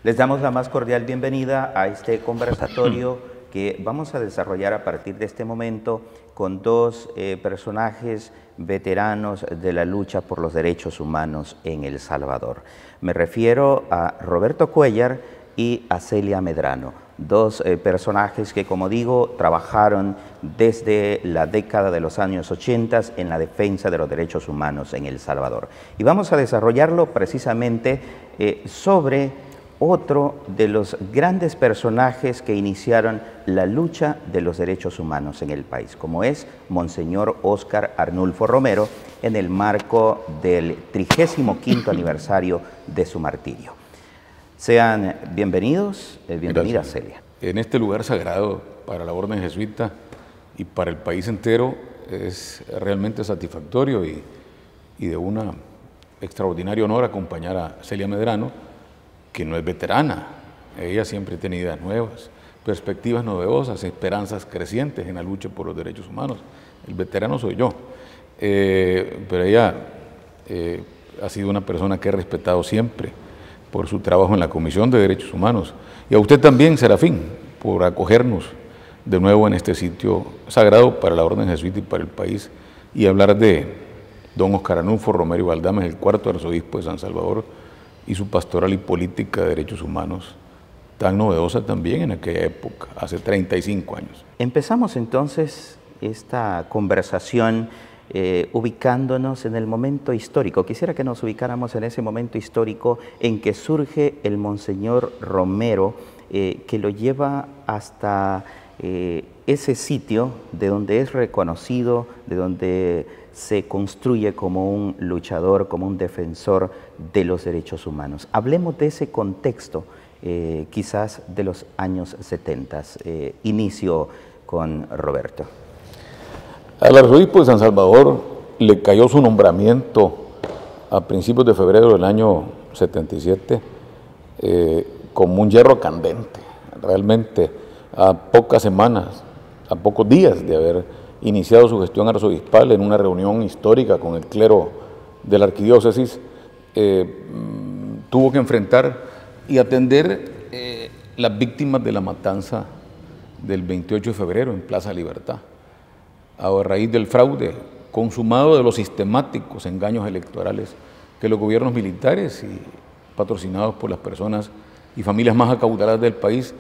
Les damos la más cordial bienvenida a este conversatorio que vamos a desarrollar a partir de este momento con dos personajes veteranos de la lucha por los derechos humanos en El Salvador. Me refiero a Roberto Cuéllar y a Celia Medrano, dos personajes que, como digo, trabajaron desde la década de los años 80 en la defensa de los derechos humanos en El Salvador. Y vamos a desarrollarlo precisamente sobre otro de los grandes personajes que iniciaron la lucha de los derechos humanos en el país, como es Monseñor Óscar Arnulfo Romero, en el marco del 35º aniversario de su martirio. Sean bienvenidos, bienvenida Celia. En este lugar sagrado para la orden jesuita y para el país entero es realmente satisfactorio y de un extraordinario honor acompañar a Celia Medrano, que no es veterana. Ella siempre tiene ideas nuevas, perspectivas novedosas, esperanzas crecientes en la lucha por los derechos humanos. El veterano soy yo, pero ella ha sido una persona que he respetado siempre por su trabajo en la Comisión de Derechos Humanos. Y a usted también, Serafín, por acogernos de nuevo en este sitio sagrado para la orden jesuita y para el país, y hablar de don Óscar Arnulfo Romero y Baldames, el cuarto arzobispo de San Salvador, y su pastoral y política de derechos humanos, tan novedosa también en aquella época, hace 35 años. Empezamos entonces esta conversación ubicándonos en el momento histórico. Quisiera que nos ubicáramos en ese momento histórico en que surge el Monseñor Romero, que lo lleva hasta ese sitio de donde es reconocido, de donde se construye como un luchador, como un defensor de los derechos humanos. Hablemos de ese contexto, quizás de los años 70. Inicio con Roberto. Al arzobispo de San Salvador le cayó su nombramiento a principios de febrero del año 77 como un hierro candente. Realmente, a pocas semanas, a pocos días de haber iniciado su gestión arzobispal en una reunión histórica con el clero de la arquidiócesis, tuvo que enfrentar y atender las víctimas de la matanza del 28 de febrero en Plaza Libertad, a raíz del fraude consumado de los sistemáticos engaños electorales que los gobiernos militares y patrocinados por las personas y familias más acaudaladas del país,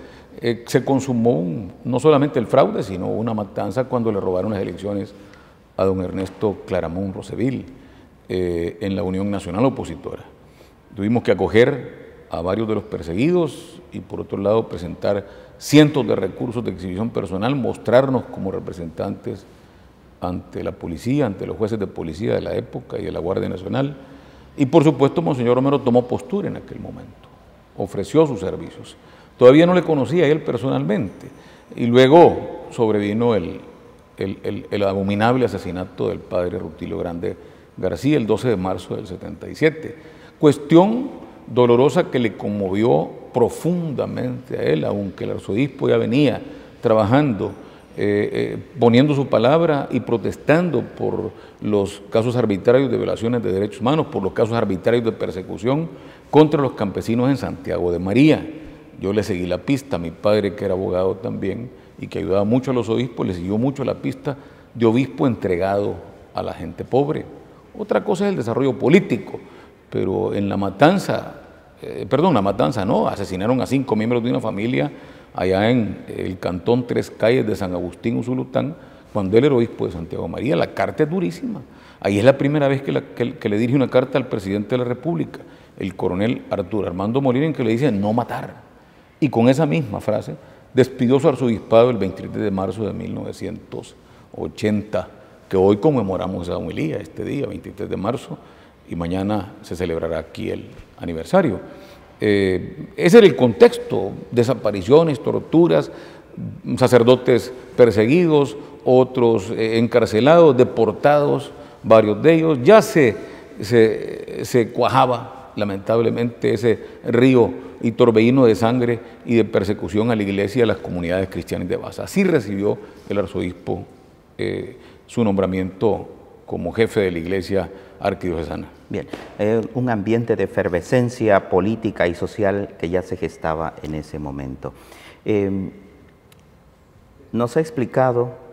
se consumó no solamente el fraude, sino una matanza cuando le robaron las elecciones a don Ernesto Claramón Roseville en la Unión Nacional Opositora. Tuvimos que acoger a varios de los perseguidos y por otro lado presentar cientos de recursos de exhibición personal, mostrarnos como representantes ante la policía, ante los jueces de policía de la época y de la Guardia Nacional. Y por supuesto, Monseñor Romero tomó postura en aquel momento, ofreció sus servicios. Todavía no le conocía a él personalmente. Y luego sobrevino el abominable asesinato del padre Rutilio Grande García el 12 de marzo del 77. Cuestión dolorosa que le conmovió profundamente a él, aunque el arzobispo ya venía trabajando, poniendo su palabra y protestando por los casos arbitrarios de violaciones de derechos humanos, por los casos arbitrarios de persecución contra los campesinos en Santiago de María. Yo le seguí la pista, mi padre, que era abogado también y que ayudaba mucho a los obispos, le siguió mucho la pista de obispo entregado a la gente pobre. Otra cosa es el desarrollo político, pero en la matanza, asesinaron a 5 miembros de una familia allá en el cantón Tres Calles de San Agustín, Usulután, cuando él era obispo de Santiago de María. La carta es durísima. Ahí es la primera vez que le dirige una carta al presidente de la República, el coronel Arturo Armando Molina, en que le dice no matar. Y con esa misma frase despidió su arzobispado el 23 de marzo de 1980, que hoy conmemoramos esa homilía, este día, 23 de marzo, y mañana se celebrará aquí el aniversario. Ese era el contexto: desapariciones, torturas, sacerdotes perseguidos, otros encarcelados, deportados, varios de ellos. Ya se cuajaba lamentablemente ese río y torbellino de sangre y de persecución a la iglesia y a las comunidades cristianas de Baza. Así recibió el arzobispo su nombramiento como jefe de la Iglesia Arquidiocesana. Bien, un ambiente de efervescencia política y social que ya se gestaba en ese momento. Nos ha explicado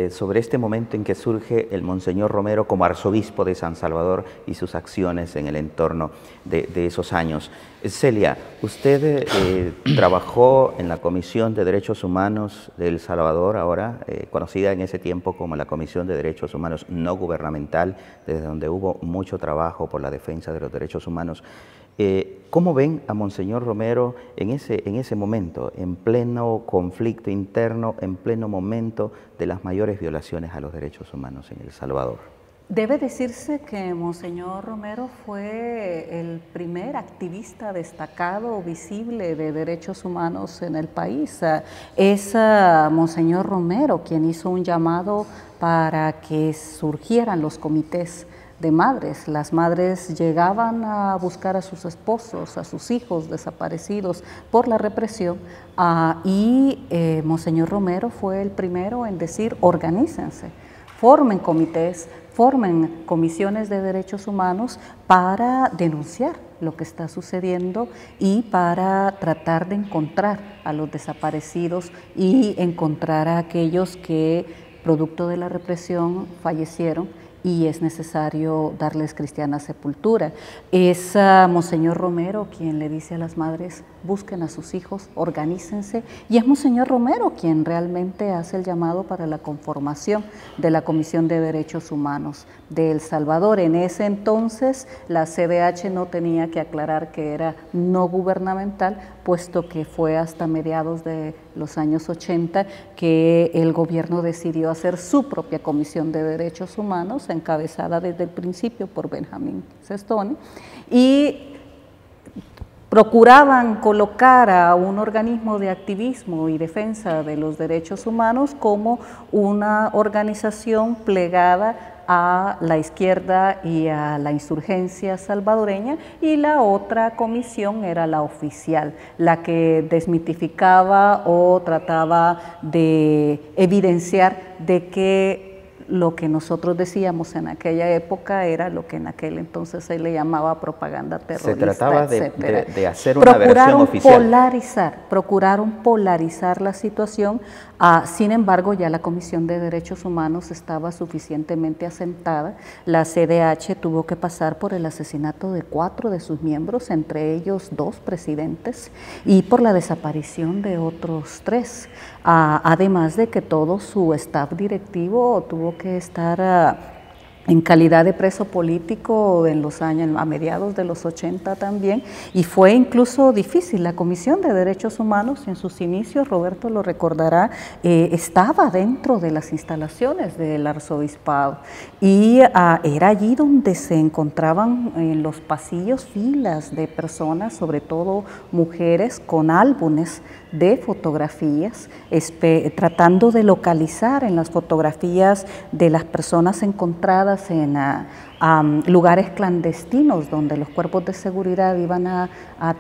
sobre este momento en que surge el Monseñor Romero como arzobispo de San Salvador y sus acciones en el entorno de esos años. Celia, usted trabajó en la Comisión de Derechos Humanos de El Salvador, ahora conocida en ese tiempo como la Comisión de Derechos Humanos No Gubernamental, desde donde hubo mucho trabajo por la defensa de los derechos humanos. ¿Cómo ven a Monseñor Romero en ese momento, en pleno conflicto interno, en pleno momento de las mayores violaciones a los derechos humanos en El Salvador? Debe decirse que Monseñor Romero fue el primer activista destacado, visible de derechos humanos en el país. Es Monseñor Romero quien hizo un llamado para que surgieran los comités de madres. Las madres llegaban a buscar a sus esposos, a sus hijos desaparecidos por la represión y Monseñor Romero fue el primero en decir: organícense, formen comités, formen comisiones de derechos humanos para denunciar lo que está sucediendo y para tratar de encontrar a los desaparecidos y encontrar a aquellos que, producto de la represión, fallecieron y es necesario darles cristiana sepultura. Es Monseñor Romero quien le dice a las madres: busquen a sus hijos, organícense, y es Monseñor Romero quien realmente hace el llamado para la conformación de la Comisión de Derechos Humanos de El Salvador. En ese entonces la CDH no tenía que aclarar que era no gubernamental, puesto que fue hasta mediados de los años 80 que el gobierno decidió hacer su propia Comisión de Derechos Humanos, encabezada desde el principio por Benjamín Sestoni, y procuraban colocar a un organismo de activismo y defensa de los derechos humanos como una organización plegada a la izquierda y a la insurgencia salvadoreña, y la otra comisión era la oficial, la que desmitificaba o trataba de evidenciar de que lo que nosotros decíamos en aquella época era lo que en aquel entonces se le llamaba propaganda terrorista. Se trataba de hacer una versión oficial. Procuraron polarizar la situación. Sin embargo, ya la Comisión de Derechos Humanos estaba suficientemente asentada. La CDH tuvo que pasar por el asesinato de 4 de sus miembros, entre ellos 2 presidentes, y por la desaparición de otros 3. Además de que todo su staff directivo tuvo que estar en calidad de preso político en los años, a mediados de los 80 también, y fue incluso difícil. La Comisión de Derechos Humanos en sus inicios, Roberto lo recordará, estaba dentro de las instalaciones del arzobispado, y era allí donde se encontraban en los pasillos filas de personas, sobre todo mujeres, con álbumes de fotografías, tratando de localizar en las fotografías de las personas encontradas en lugares clandestinos donde los cuerpos de seguridad iban a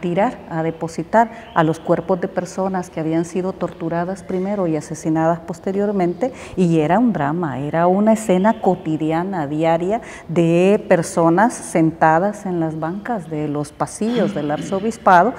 tirar, a depositar a los cuerpos de personas que habían sido torturadas primero y asesinadas posteriormente, y era un drama, era una escena cotidiana, diaria, de personas sentadas en las bancas de los pasillos del arzobispado,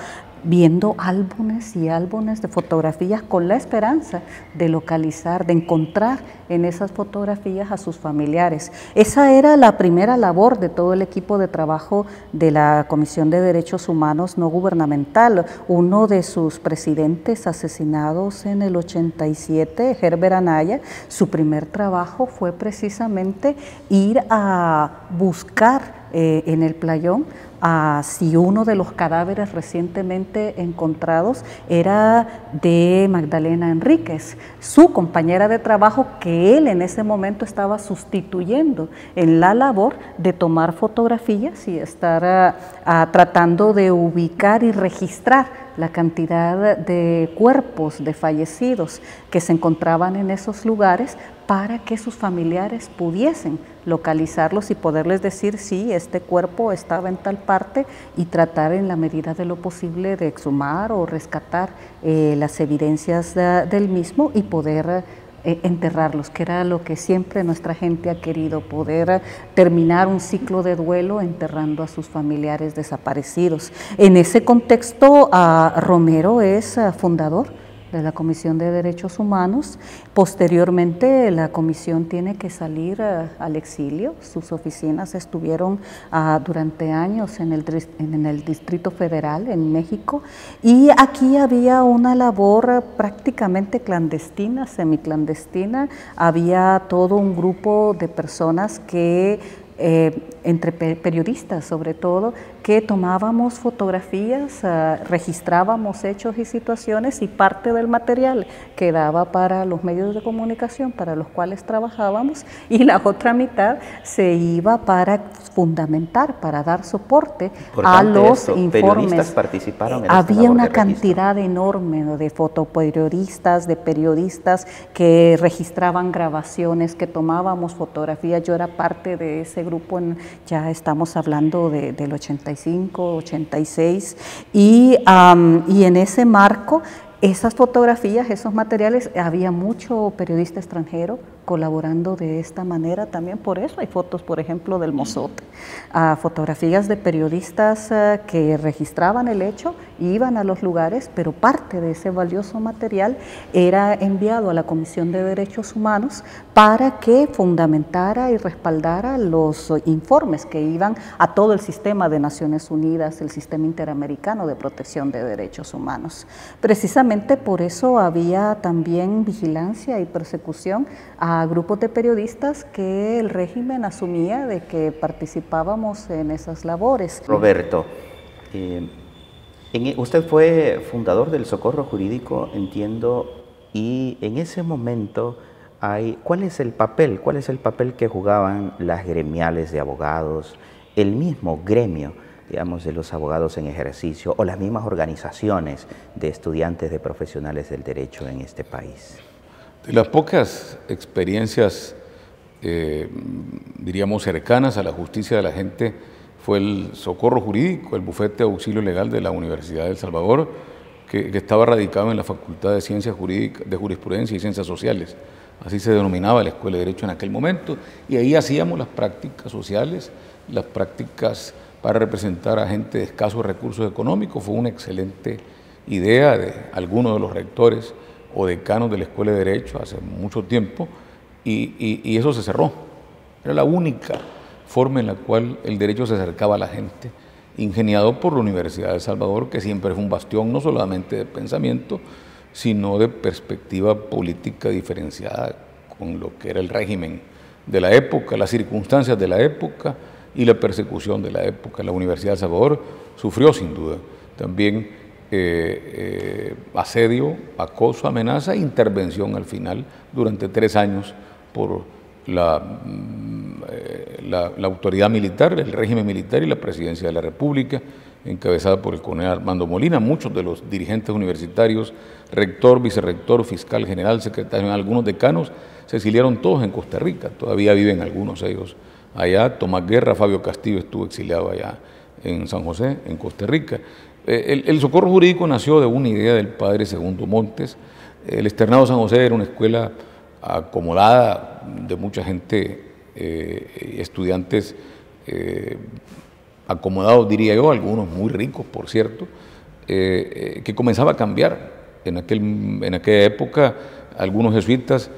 viendo álbumes y álbumes de fotografías con la esperanza de localizar, de encontrar en esas fotografías a sus familiares. Esa era la primera labor de todo el equipo de trabajo de la Comisión de Derechos Humanos No Gubernamental. Uno de sus presidentes asesinados en el 87, Herbert Anaya, su primer trabajo fue precisamente ir a buscar en el playón si uno de los cadáveres recientemente encontrados era de Magdalena Enríquez, su compañera de trabajo, que él en ese momento estaba sustituyendo en la labor de tomar fotografías y estar tratando de ubicar y registrar la cantidad de cuerpos de fallecidos que se encontraban en esos lugares, para que sus familiares pudiesen localizarlos y poderles decir si este cuerpo estaba en tal parte, y tratar en la medida de lo posible de exhumar o rescatar las evidencias del mismo y poder enterrarlos, que era lo que siempre nuestra gente ha querido, poder terminar un ciclo de duelo enterrando a sus familiares desaparecidos. En ese contexto, Romero es fundador de la Comisión de Derechos Humanos. Posteriormente, la comisión tiene que salir al exilio. Sus oficinas estuvieron durante años en el Distrito Federal, en México, y aquí había una labor prácticamente clandestina, semiclandestina. Había todo un grupo de personas que entre periodistas sobre todo, que tomábamos fotografías, registrábamos hechos y situaciones, y parte del material quedaba para los medios de comunicación para los cuales trabajábamos, y la otra mitad se iba para fundamentar, para dar soporte a los informes. Periodistas participaron en esta Había labor una de registro. cantidad enorme de fotoperiodistas, de periodistas que registraban grabaciones, que tomábamos fotografías. Yo era parte de ese grupo, ya estamos hablando del 85, 86, y en ese marco, esas fotografías, esos materiales, había mucho periodista extranjero colaborando de esta manera también. Por eso hay fotos, por ejemplo, del Mozote, fotografías de periodistas que registraban el hecho, iban a los lugares, pero parte de ese valioso material era enviado a la Comisión de Derechos Humanos para que fundamentara y respaldara los informes que iban a todo el sistema de Naciones Unidas, el sistema interamericano de protección de derechos humanos. Precisamente por eso había también vigilancia y persecución a grupos de periodistas que el régimen asumía de que participábamos en esas labores. Roberto, usted fue fundador del Socorro Jurídico, entiendo, y en ese momento, ¿cuál es el papel que jugaban las gremiales de abogados, el mismo gremio, digamos, de los abogados en ejercicio, o las mismas organizaciones de estudiantes, de profesionales del derecho en este país? De las pocas experiencias, diríamos, cercanas a la justicia de la gente, fue el Socorro Jurídico, el bufete de auxilio legal de la Universidad de El Salvador, que estaba radicado en la Facultad de Ciencias Jurídicas, de Jurisprudencia y Ciencias Sociales. Así se denominaba la Escuela de Derecho en aquel momento, y ahí hacíamos las prácticas sociales, las prácticas para representar a gente de escasos recursos económicos. Fue una excelente idea de algunos de los rectores o decanos de la Escuela de Derecho hace mucho tiempo, y eso se cerró. Era la única forma en la cual el derecho se acercaba a la gente, ingeniado por la Universidad de El Salvador, que siempre fue un bastión no solamente de pensamiento, sino de perspectiva política diferenciada con lo que era el régimen de la época, las circunstancias de la época y la persecución de la época. La Universidad de El Salvador sufrió sin duda también asedio, acoso, amenaza e intervención al final durante 3 años por la autoridad militar, el régimen militar y la presidencia de la República, encabezada por el coronel Armando Molina. Muchos de los dirigentes universitarios, rector, vicerrector, fiscal general, secretario, algunos decanos, se exiliaron todos en Costa Rica. Todavía viven algunos de ellos allá. Tomás Guerra, Fabio Castillo estuvo exiliado allá en San José, en Costa Rica. El Socorro Jurídico nació de una idea del padre Segundo Montes. El Externado San José era una escuela acomodada de mucha gente, estudiantes acomodados, diría yo, algunos muy ricos, por cierto, que comenzaba a cambiar. En aquella época, algunos jesuitas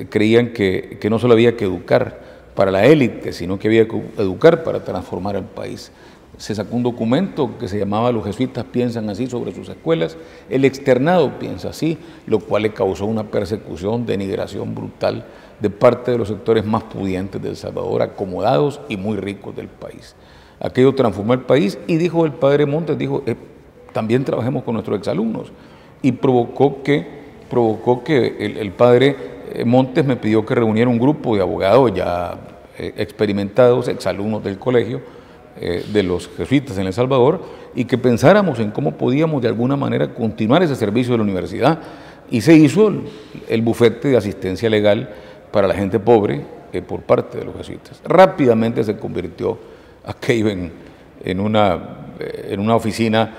creían que no solo había que educar para la élite, sino que había que educar para transformar el país. Se sacó un documento que se llamaba Los jesuitas piensan así sobre sus escuelas, el externado piensa así, lo cual le causó una persecución, denigración brutal de parte de los sectores más pudientes de El Salvador, acomodados y muy ricos del país. Aquello transformó el país, y dijo el padre Montes, también trabajemos con nuestros exalumnos, y provocó que el padre Montes me pidió que reuniera un grupo de abogados ya experimentados, exalumnos del colegio, de los jesuitas en El Salvador, y que pensáramos en cómo podíamos de alguna manera continuar ese servicio de la universidad, y se hizo el bufete de asistencia legal para la gente pobre por parte de los jesuitas. Rápidamente se convirtió aquello en una oficina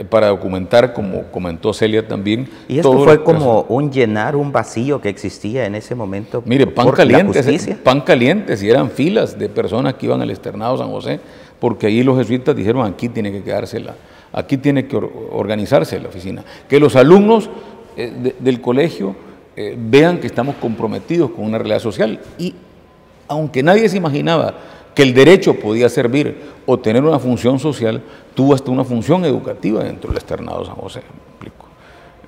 para documentar, como comentó Celia también. Y esto fue como un llenar un vacío que existía en ese momento. Mire, pan caliente, si eran filas de personas que iban al externado San José, porque ahí los jesuitas dijeron, aquí tiene que quedársela, aquí tiene que organizarse la oficina. Que los alumnos del colegio vean que estamos comprometidos con una realidad social. Y aunque nadie se imaginaba que el derecho podía servir o tener una función social, tuvo hasta una función educativa dentro del externado San José. ¿Me explico?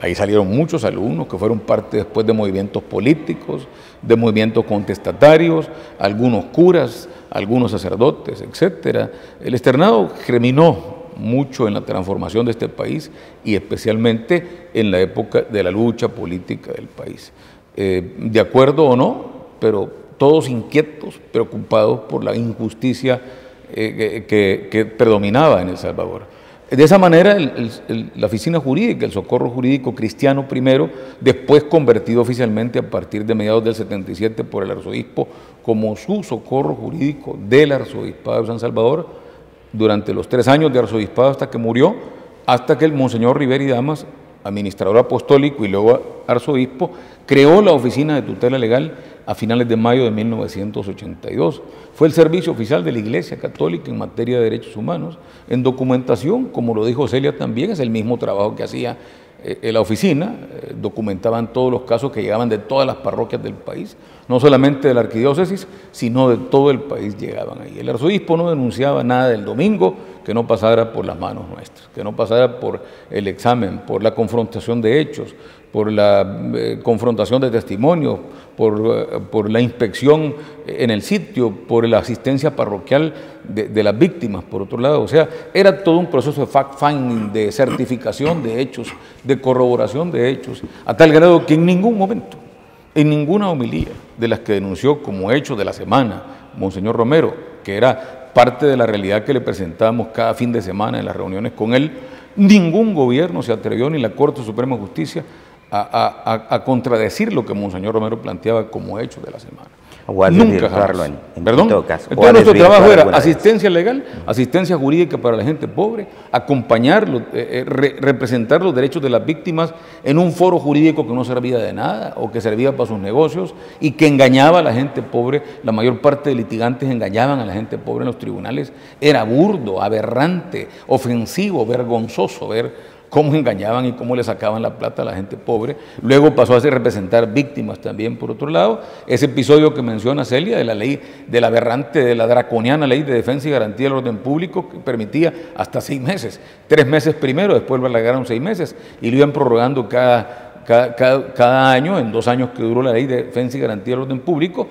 Ahí salieron muchos alumnos que fueron parte después de movimientos políticos, de movimientos contestatarios, algunos curas, algunos sacerdotes, etc. El externado germinó mucho en la transformación de este país y especialmente en la época de la lucha política del país. De acuerdo o no, pero todos inquietos, preocupados por la injusticia que predominaba en El Salvador. De esa manera, la oficina jurídica, el socorro jurídico cristiano primero, después convertido oficialmente a partir de mediados del 77 por el arzobispo como su socorro jurídico del arzobispado de San Salvador, durante los 3 años de arzobispado hasta que murió, hasta que el monseñor Rivera y Damas, administrador apostólico y luego arzobispo, creó la oficina de tutela legal a finales de mayo de 1982. Fue el servicio oficial de la Iglesia Católica en materia de derechos humanos. En documentación, como lo dijo Celia también, es el mismo trabajo que hacía la oficina. Documentaban todos los casos que llegaban de todas las parroquias del país, no solamente de la arquidiócesis, sino de todo el país llegaban ahí. El arzobispo no denunciaba nada del domingo que no pasara por las manos nuestras, que no pasara por el examen, por la confrontación de hechos, por la confrontación de testimonios, por la inspección en el sitio, por la asistencia parroquial de las víctimas, por otro lado. O sea, era todo un proceso de fact-finding, de certificación de hechos, de corroboración de hechos, a tal grado que en ningún momento, en ninguna homilía de las que denunció como hecho de la semana Monseñor Romero, que era parte de la realidad que le presentábamos cada fin de semana en las reuniones con él, ningún gobierno se atrevió, ni la Corte Suprema de Justicia, a contradecir lo que Monseñor Romero planteaba como hecho de la semana. Nunca jamás. ¿Perdón? Entonces nuestro trabajo era asistencia legal, asistencia jurídica para la gente pobre, acompañarlo, representar los derechos de las víctimas en un foro jurídico que no servía de nada o que servía para sus negocios y que engañaba a la gente pobre. La mayor parte de litigantes engañaban a la gente pobre en los tribunales. Era burdo, aberrante, ofensivo, vergonzoso ver cómo engañaban y cómo le sacaban la plata a la gente pobre. Luego pasó a representar víctimas también, por otro lado. Ese episodio que menciona Celia de la ley, de la aberrante, de la draconiana ley de defensa y garantía del orden público, que permitía hasta 6 meses, 3 meses primero, después lo alargaron 6 meses y lo iban prorrogando cada año, en 2 años que duró la ley de defensa y garantía del orden público.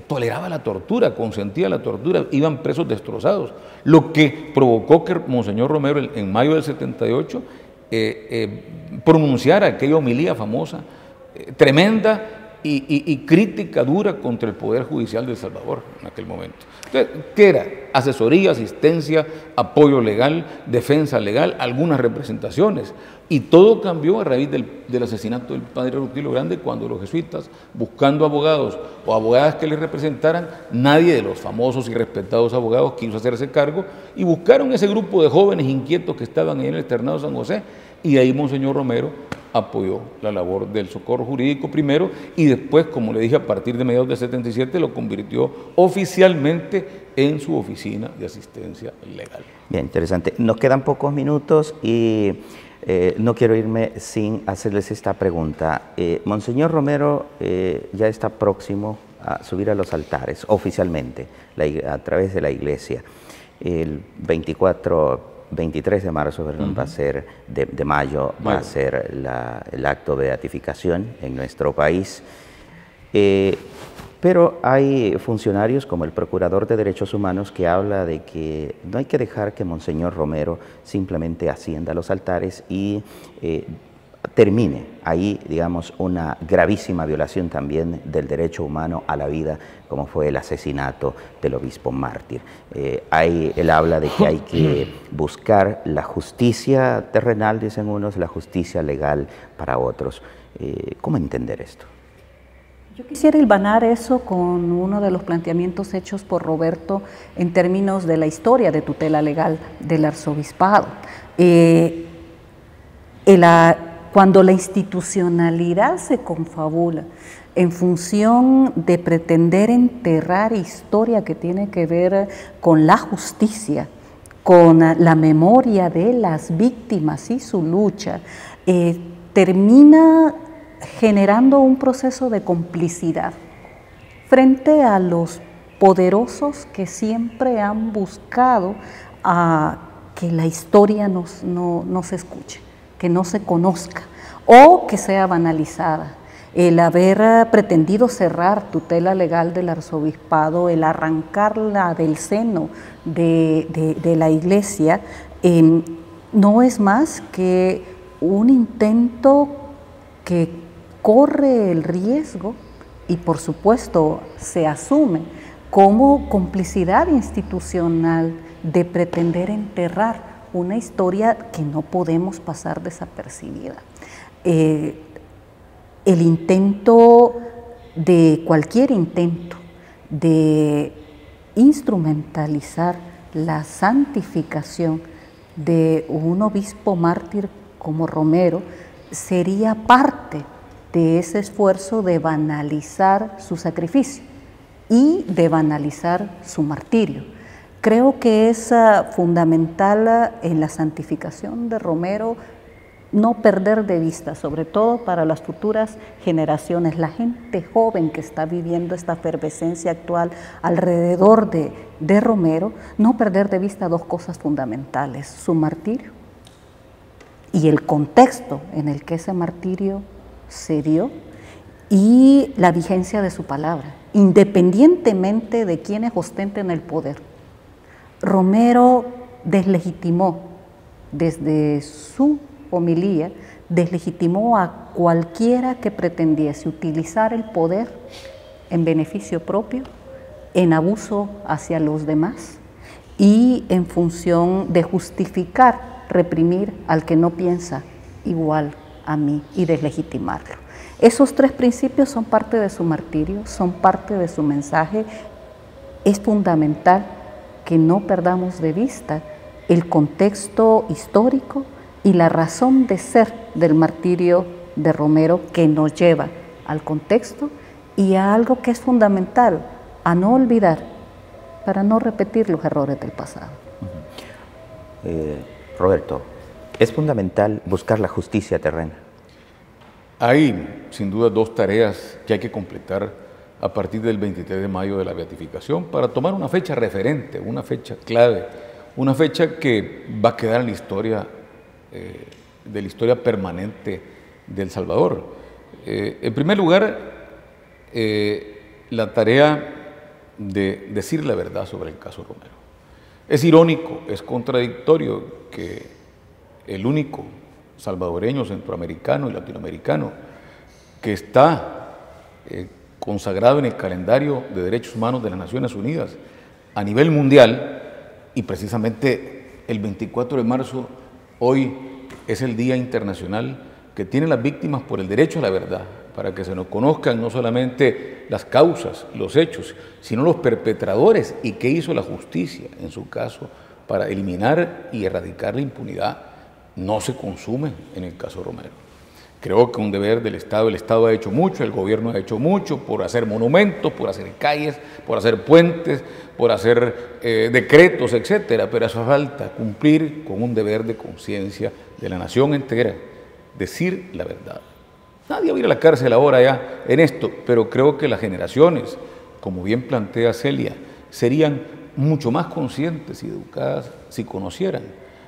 Toleraba la tortura, consentía la tortura, iban presos destrozados, lo que provocó que Monseñor Romero en mayo del 78 pronunciara aquella homilía famosa, tremenda y crítica dura contra el Poder Judicial de El Salvador en aquel momento. Entonces, ¿qué era? Asesoría, asistencia, apoyo legal, defensa legal, algunas representaciones. Y todo cambió a raíz del asesinato del padre Rutilio Grande, cuando los jesuitas, buscando abogados o abogadas que les representaran, nadie de los famosos y respetados abogados quiso hacerse cargo y buscaron ese grupo de jóvenes inquietos que estaban ahí en el externado San José, y ahí Monseñor Romero apoyó la labor del socorro jurídico primero y después, como le dije, a partir de mediados del 77 lo convirtió oficialmente en su oficina de asistencia legal. Bien, interesante. Nos quedan pocos minutos y no quiero irme sin hacerles esta pregunta. Monseñor Romero ya está próximo a subir a los altares oficialmente a través de la iglesia. El 23 de marzo, perdón, va a ser de mayo, va a ser el acto de beatificación en nuestro país. Pero hay funcionarios como el Procurador de Derechos Humanos que habla de que no hay que dejar que Monseñor Romero simplemente ascienda a los altares y termine ahí, digamos, una gravísima violación también del derecho humano a la vida, como fue el asesinato del obispo mártir. Él habla de que hay que buscar la justicia terrenal, dicen unos, la justicia legal para otros. ¿Cómo entender esto? Yo quisiera hilvanar eso con uno de los planteamientos hechos por En términos de la historia de tutela legal del arzobispado. cuando la institucionalidad se confabula en función de pretender enterrar historia que tiene que ver con la justicia, con la memoria de las víctimas y su lucha, termina generando un proceso de complicidad frente a los poderosos que siempre han buscado a que la historia no se escuche, que no se conozca o que sea banalizada. El haber pretendido cerrar tutela legal del arzobispado, el arrancarla del seno de la Iglesia, no es más que un intento que corre el riesgo y por supuesto se asume como complicidad institucional de pretender enterrar una historia que no podemos pasar desapercibida. Cualquier intento de instrumentalizar la santificación de un obispo mártir como Romero sería parte de ese esfuerzo de banalizar su sacrificio y de banalizar su martirio. Creo que es fundamental en la santificación de Romero no perder de vista, sobre todo para las futuras generaciones, la gente joven que está viviendo esta efervescencia actual alrededor de Romero, no perder de vista dos cosas fundamentales: su martirio y el contexto en el que ese martirio se dio y la vigencia de su palabra, independientemente de quienes ostenten el poder. Romero deslegitimó desde su homilía, deslegitimó a cualquiera que pretendiese utilizar el poder en beneficio propio, en abuso hacia los demás y en función de justificar, reprimir al que no piensa igual a mí y deslegitimarlo. Esos tres principios son parte de su martirio, son parte de su mensaje. Es fundamental que no perdamos de vista el contexto histórico y la razón de ser del martirio de Romero, que nos lleva al contexto y a algo que es fundamental, a no olvidar, para no repetir los errores del pasado. Roberto, ¿es fundamental buscar la justicia terrena? Hay, sin duda, dos tareas que hay que completar a partir del 23 de mayo de la beatificación para tomar una fecha referente, una fecha clave, una fecha que va a quedar en la historia de la historia permanente de El Salvador. En primer lugar, la tarea de decir la verdad sobre el caso Romero. Es irónico, es contradictorio que el único salvadoreño, centroamericano y latinoamericano que está consagrado en el calendario de derechos humanos de las Naciones Unidas a nivel mundial, y precisamente el 24 de marzo, hoy es el Día Internacional que tienen las víctimas por el derecho a la verdad, para que se nos conozcan no solamente las causas, los hechos, sino los perpetradores y qué hizo la justicia en su caso para eliminar y erradicar la impunidad, no se consume en el caso Romero. Creo que un deber del Estado, el Estado ha hecho mucho, el gobierno ha hecho mucho por hacer monumentos, por hacer calles, por hacer puentes, por hacer decretos, etcétera, pero hace falta cumplir con un deber de conciencia de la nación entera, decir la verdad. Nadie va a ir a la cárcel ahora ya en esto, pero creo que las generaciones, como bien plantea Celia, serían mucho más conscientes y educadas si conocieran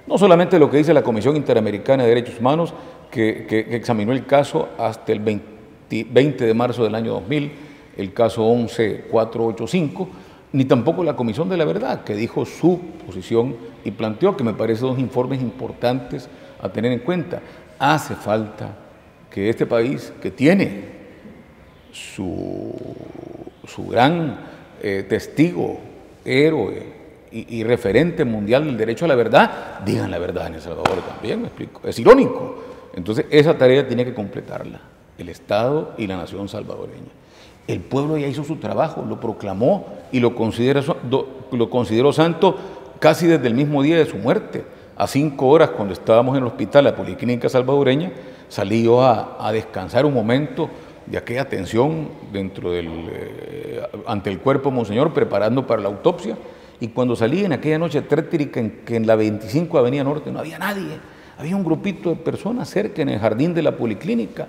no solamente lo que dice la Comisión Interamericana de Derechos Humanos, que examinó el caso hasta el 20 de marzo del año 2000, el caso 11485, ni tampoco la Comisión de la Verdad, que dijo su posición y planteó, que me parece dos informes importantes a tener en cuenta. Hace falta que este país, que tiene su gran testigo, héroe y referente mundial del derecho a la verdad, digan la verdad en El Salvador también, me explico. Es irónico. Entonces, esa tarea tiene que completarla el Estado y la nación salvadoreña. El pueblo ya hizo su trabajo, lo proclamó y lo consideró santo casi desde el mismo día de su muerte. A 5 horas, cuando estábamos en el hospital, la Policlínica Salvadoreña, salí yo a descansar un momento de aquella tensión ante el cuerpo de Monseñor, preparando para la autopsia. Y cuando salí en aquella noche tértrica, que en la 25 Avenida Norte no había nadie, había un grupito de personas cerca en el jardín de la Policlínica,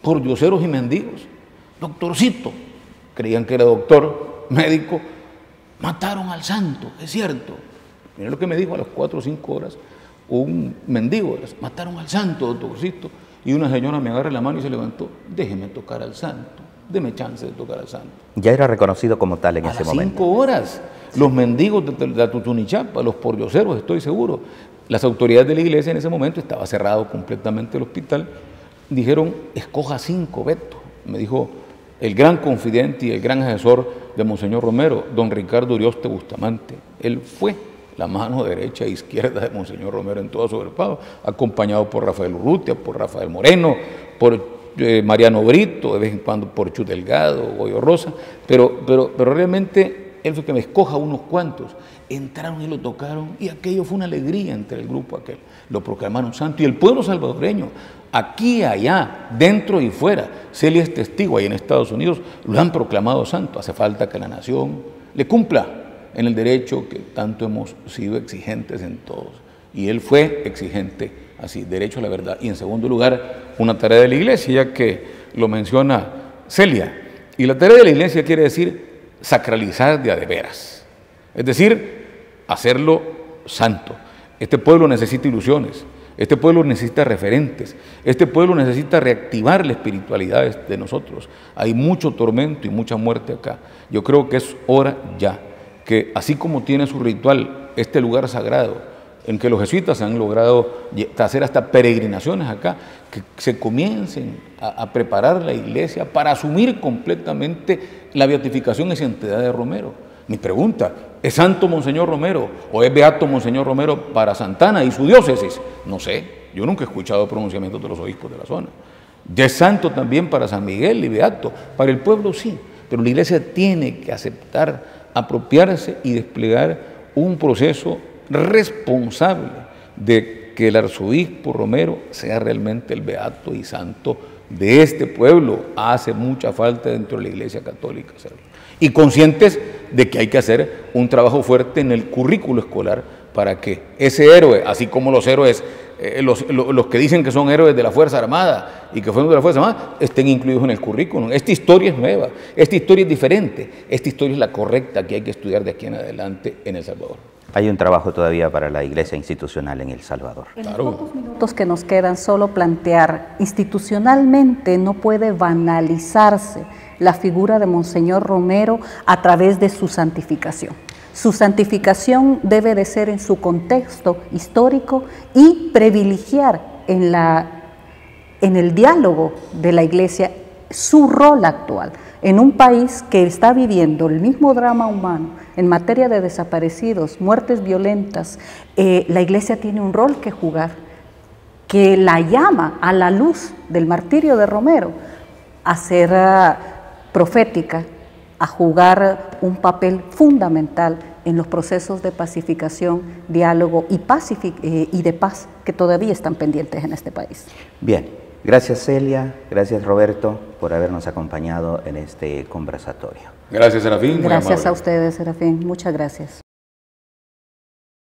pordioseros y mendigos. Doctorcito, creían que era doctor, médico, mataron al santo, es cierto. Miren lo que me dijo a las 4 o 5 horas un mendigo, mataron al santo, doctorcito. Y una señora me agarra la mano y se levantó, déjeme tocar al santo, deme chance de tocar al santo. Ya era reconocido como tal en ese momento. A las 5 horas, los mendigos de Tutunichapa, los pordioseros, estoy seguro. Las autoridades de la iglesia en ese momento, estaba cerrado completamente el hospital, dijeron, escoja 5, Beto. Me dijo el gran confidente y el gran asesor de Monseñor Romero, don Ricardo Urioste Bustamante. Él fue la mano derecha e izquierda de Monseñor Romero en todo su obispado, acompañado por Rafael Urrutia, por Rafael Moreno, por Mariano Brito, de vez en cuando por Chu Delgado, Goyo Rosa, pero realmente él fue que me escoja unos cuantos. Entraron y lo tocaron y aquello fue una alegría entre el grupo aquel. Lo proclamaron santo y el pueblo salvadoreño, aquí, allá, dentro y fuera, Celia es testigo, ahí en Estados Unidos, lo han proclamado santo. Hace falta que la nación le cumpla en el derecho que tanto hemos sido exigentes en todos. Y él fue exigente, así, derecho a la verdad. Y en segundo lugar, una tarea de la iglesia, ya que lo menciona Celia. Y la tarea de la iglesia quiere decir sacralizar de a de veras. Es decir, hacerlo santo. Este pueblo necesita ilusiones. Este pueblo necesita referentes. Este pueblo necesita reactivar la espiritualidad de nosotros. Hay mucho tormento y mucha muerte acá. Yo creo que es hora ya que así como tiene su ritual este lugar sagrado, en que los jesuitas han logrado hacer hasta peregrinaciones acá, que se comiencen a preparar la iglesia para asumir completamente la beatificación y santidad de Romero. Mi pregunta, ¿es santo Monseñor Romero o es beato Monseñor Romero para Santana y su diócesis? No sé, yo nunca he escuchado pronunciamientos de los obispos de la zona. Ya es santo también para San Miguel y beato, para el pueblo sí, pero la iglesia tiene que aceptar, apropiarse y desplegar un proceso responsable de que el arzobispo Romero sea realmente el beato y santo de este pueblo. Hace mucha falta dentro de la Iglesia Católica hacerlo. Y conscientes de que hay que hacer un trabajo fuerte en el currículo escolar para que ese héroe, así como los héroes, los que dicen que son héroes de la Fuerza Armada y que fueron de la Fuerza Armada, estén incluidos en el currículum. Esta historia es nueva, esta historia es diferente, esta historia es la correcta que hay que estudiar de aquí en adelante en El Salvador. Hay un trabajo todavía para la iglesia institucional en El Salvador. En los pocos minutos que nos quedan, solo plantear, institucionalmente no puede banalizarse la figura de Monseñor Romero a través de su santificación. Su santificación debe de ser en su contexto histórico y privilegiar en el diálogo de la Iglesia su rol actual. En un país que está viviendo el mismo drama humano en materia de desaparecidos, muertes violentas, la Iglesia tiene un rol que jugar, que la llama a la luz del martirio de Romero a ser profética, a jugar un papel fundamental en los procesos de pacificación, diálogo y de paz que todavía están pendientes en este país. Bien, gracias Celia, gracias Roberto por habernos acompañado en este conversatorio. Gracias Serafín. Gracias a ustedes, Serafín, muchas gracias.